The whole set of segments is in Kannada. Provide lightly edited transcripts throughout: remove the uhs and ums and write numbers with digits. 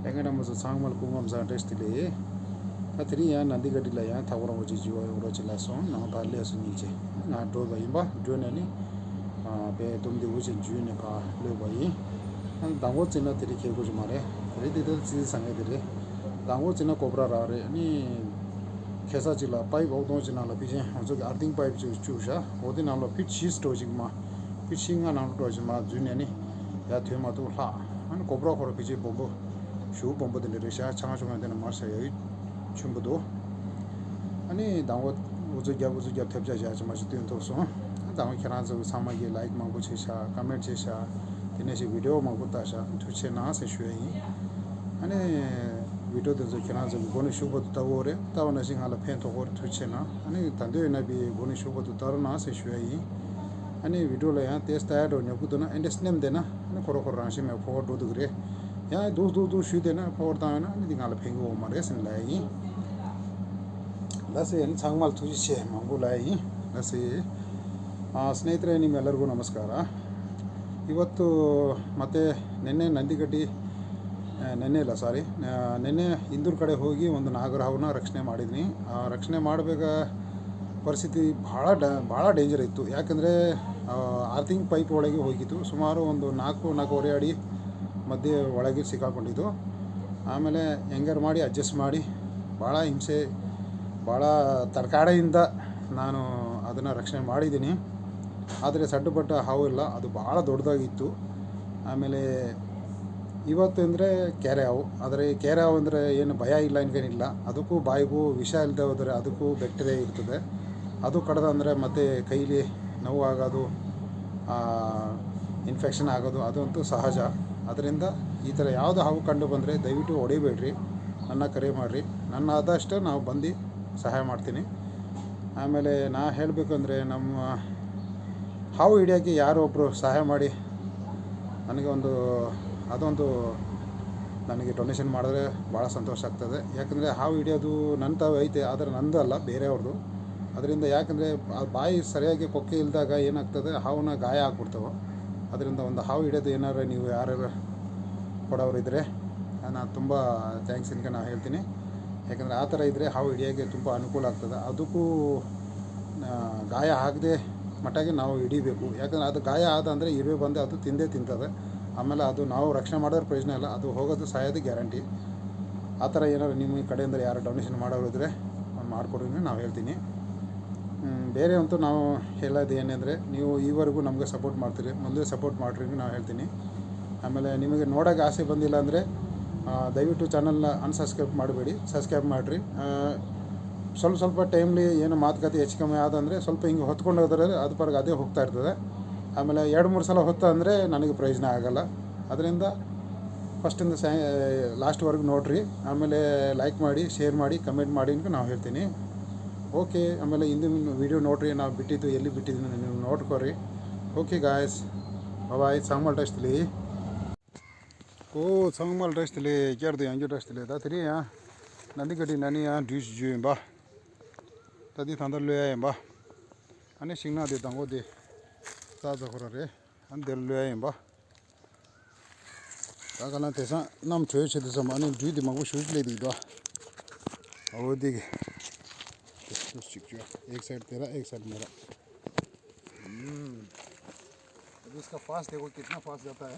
Engana musu sangmal kungam sa test le atri ya nandi gadi la ya thawra oji jiwa uro chila son na dalle asu niche na do ba imba do na ni be tumdi uji ju ne ka le ba yi an dango china tiri ke go jmare re de de chi sange de dango china cobra ra re ni khesa chila pai go do china la bi je jo arding pipe chu sha odi na lo pit shi sto jigma pit singa na do jma ju ne ni ya thema tu ha an cobra ko bi je bombo shu bombo de resha changa changa de mar sa yi chumbu도 아니 당고 우주자 탭자 자지 마시 된도서 당고 계란서 사마게 라이크 마고 체샤 커멘트 체샤 디네시 비디오 마고 따샤 투체 나세 쉐이 아니 비디오 데서 계란서 고니 슈버도 타고레 타오나 싱할라 펜토 고르 투체나 아니 단데나 비 고니 슈버도 타르나 세 쉐이 아니 비디오라 야 테스타야도 냐부도나 엔데스넴 데나 아니 코로코로 라시 메 포워드 도그레 야 도도도 슈데나 포워다나 아니 딩할라 팽고 마레슨 라이 ಲಸೆ ಸಾಂಗ್ಮಾಲ್ ತುಜಿಸೆ ಮಂಗುಲಾಯಿ ಲಸೆ ಸ್ನೇಹಿತರೆ ನಿಮ್ಮೆಲ್ಲರಿಗೂ ನಮಸ್ಕಾರ. ಇವತ್ತು ಮತ್ತೆ ನಿನ್ನೆ ಇಂದೂರು ಕಡೆ ಹೋಗಿ ಒಂದು ನಾಗರಹಾವನ್ನ ರಕ್ಷಣೆ ಮಾಡಿದ್ನಿ. ರಕ್ಷಣೆ ಮಾಡಬೇಕ ಪರಿಸ್ಥಿತಿ ಭಾಳ ಡೇಂಜರ್ ಇತ್ತು. ಯಾಕಂದರೆ ಆರ್ತಿಂಗ್ ಪೈಪ್ ಒಳಗೆ ಹೋಗಿತ್ತು. ಸುಮಾರು ಒಂದು 4-4.5 ಅಡಿ ಮಧ್ಯೆ ಒಳಗೆ ಸಿಕ್ಕಾಕೊಂಡಿದ್ದು. ಆಮೇಲೆ ಹೆಂಗಾರು ಮಾಡಿ ಅಡ್ಜಸ್ಟ್ ಮಾಡಿ ಭಾಳ ಹಿಂಸೆ ಭಾಳ ತಡಕಾಡೆಯಿಂದ ನಾನು ಅದನ್ನು ರಕ್ಷಣೆ ಮಾಡಿದ್ದೀನಿ. ಆದರೆ ಸಡ್ಡುಪಟ್ಟ ಹಾವು ಇಲ್ಲ, ಅದು ಭಾಳ ದೊಡ್ಡದಾಗಿತ್ತು. ಆಮೇಲೆ ಇವತ್ತು ಅಂದರೆ ಕೆರೆ ಹಾವು. ಆದರೆ ಕೆರೆ ಹಾವು ಅಂದರೆ ಏನು ಭಯ ಇಲ್ಲ ಅನ್ಕೇನಿಲ್ಲ. ಅದಕ್ಕೂ ಬಾಯಿಗೂ ವಿಷ ಇಲ್ಲದೆ ಹೋದರೆ ಅದಕ್ಕೂ ಬ್ಯಾಕ್ಟೀರಿಯಾ ಇರ್ತದೆ. ಅದು ಕಡ್ದಂದರೆ ಮತ್ತು ಕೈಲಿ ನೋವಾಗೋದು, ಇನ್ಫೆಕ್ಷನ್ ಆಗೋದು ಅದಂತೂ ಸಹಜ. ಅದರಿಂದ ಈ ಥರ ಯಾವುದು ಹಾವು ಕಂಡು ಬಂದರೆ ದಯವಿಟ್ಟು ಹೊಡಿಬೇಡ್ರಿ, ನನ್ನ ಕರೆ ಮಾಡಿರಿ. ನನ್ನ ಆದಷ್ಟು ನಾವು ಬಂದು ಸಹಾಯ ಮಾಡ್ತೀನಿ. ಆಮೇಲೆ ನಾ ಹೇಳಬೇಕಂದ್ರೆ ನಮ್ಮ ಹಾವು ಹಿಡಿಯೋಕ್ಕೆ ಯಾರೋ ಒಬ್ಬರು ಸಹಾಯ ಮಾಡಿ ನನಗೆ ಡೊನೇಷನ್ ಮಾಡಿದ್ರೆ ಭಾಳ ಸಂತೋಷ ಆಗ್ತದೆ. ಯಾಕಂದರೆ ಹಾವು ಹಿಡಿಯೋದು ನನ್ನ ತಾವು ಐತೆ, ಆದರೆ ನಂದು ಅಲ್ಲ, ಬೇರೆಯವ್ರದ್ದು. ಅದರಿಂದ ಯಾಕಂದರೆ ಆ ಬಾಯಿ ಸರಿಯಾಗಿ ಕೊಕ್ಕೆ ಇಲ್ದಾಗ ಏನಾಗ್ತದೆ, ಹಾವನ್ನ ಗಾಯ ಆಗ್ಬಿಡ್ತಾವೆ. ಅದರಿಂದ ಒಂದು ಹಾವು ಹಿಡಿಯೋದು ಏನಾರು ನೀವು ಯಾರ್ಯಾರು ಕೊಡೋರಿದ್ದರೆ ನಾನು ತುಂಬ ಥ್ಯಾಂಕ್ಸ್ ಅಂತ ನಾನು ಹೇಳ್ತೀನಿ. ಯಾಕಂದರೆ ಆ ಥರ ಇದ್ದರೆ ಹಾವು ಹಿಡಿಯೋಕ್ಕೆ ತುಂಬ ಅನುಕೂಲ ಆಗ್ತದೆ. ಅದಕ್ಕೂ ಗಾಯ ಆಗದೆ ಮಟ್ಟಿಗೆ ನಾವು ಹಿಡಿಬೇಕು. ಯಾಕಂದರೆ ಅದು ಗಾಯ ಆದ ಅಂದರೆ ಇರುವೆ ಬಂದು ಅದು ತಿಂತದೆ. ಆಮೇಲೆ ಅದು ನಾವು ರಕ್ಷಣೆ ಮಾಡೋದ್ರ ಪ್ರಯೋಜನ ಇಲ್ಲ, ಅದು ಹೋಗೋದು ಸಾಯೋದು ಗ್ಯಾರಂಟಿ. ಆ ಥರ ಏನಾದ್ರು ನಿಮ್ಮ ಕಡೆಯಿಂದ ಯಾರು ಡೊನೇಷನ್ ಮಾಡೋರು ಇದ್ದರೆ ಮಾಡಿಕೊಡ್ರಿ ನಾವು ಹೇಳ್ತೀನಿ. ಬೇರೆ ಅಂತೂ ನಾವು ಹೇಳೋದು ಏನೆಂದರೆ, ನೀವು ಈವರೆಗೂ ನಮಗೆ ಸಪೋರ್ಟ್ ಮಾಡ್ತೀರಿ, ಮುಂದೆ ಸಪೋರ್ಟ್ ಮಾಡಿರಿ ನಾವು ಹೇಳ್ತೀನಿ. ಆಮೇಲೆ ನಿಮಗೆ ನೋಡೋಕೆ ಆಸೆ ಬಂದಿಲ್ಲ ಅಂದರೆ ದಯವಿಟ್ಟು ಚಾನಲ್ನ ಅನ್ಸಬ್ಸ್ಕ್ರೈಬ್ ಮಾಡಬೇಡಿ, ಸಬ್ಸ್ಕ್ರೈಬ್ ಮಾಡಿರಿ. ಸ್ವಲ್ಪ ಟೈಮ್ಲಿ ಏನು ಮಾತುಕತೆ ಹೆಚ್ಚು ಕಮ್ಮಿ ಆದಂದರೆ ಸ್ವಲ್ಪ ಹಿಂಗೆ ಹೊತ್ಕೊಂಡು ಹೋದರೆ ಅದು ಪರ್ಗೆ ಅದೇ ಹೋಗ್ತಾ ಇರ್ತದೆ. ಆಮೇಲೆ 2-3 ಸಲ ಹೊತ್ತ ಅಂದರೆ ನನಗೆ ಪ್ರಯೋಜನ ಆಗೋಲ್ಲ. ಅದರಿಂದ ಫಸ್ಟಿಂದ ಲಾಸ್ಟ್ವರೆಗೂ ನೋಡಿರಿ. ಆಮೇಲೆ ಲೈಕ್ ಮಾಡಿ, ಶೇರ್ ಮಾಡಿ, ಕಮೆಂಟ್ ಮಾಡಿ ಅಂತ ನಾವು ಹೇಳ್ತೀನಿ. ಓಕೆ. ಆಮೇಲೆ ಹಿಂದಿನ ವೀಡಿಯೋ ನೋಡಿರಿ, ನಾವು ಬಿಟ್ಟಿದ್ದು ಎಲ್ಲಿ ಬಿಟ್ಟಿದ್ದೀನಿ ನೀವು ನೋಡ್ಕೊರಿ. ಓಕೆ ಗಾಯ್ಸ್, ಬಾಯ್. ಸಾಂಗ್ಮಾಲ್ ಟೆಸ್ಟ್ಲಿ 상말 레스트리 겨르도 양주 레스트리 다들이야 난디거리 나니야 듀스 주임바 다디 탄달려야 임바 아니 싱나데 당고데 사자 거라래 안 될려야 임바 다가나 대사 남 조여체데서 많이 듀디 마고 슈즈레디도 어디게 तो चिक्चू एक साइड तेरा एक साइड मेरा. अभी इसका फास्ट देखो कितना फास्ट जाता है.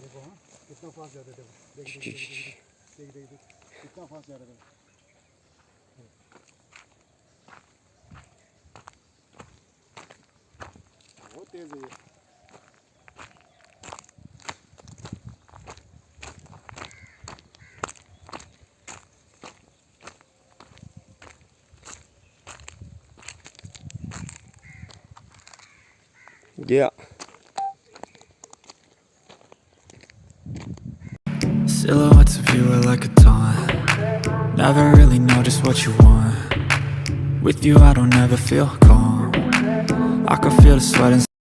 देखो हाँ कितना फास्ट जाता है. देख कितना फास्ट जा रहा है. बहुत तेज है ये. Yeah. Silhouettes of you are like a taunt. Never really know just what you want. With you I don't ever feel calm. I can feel the sweat inside.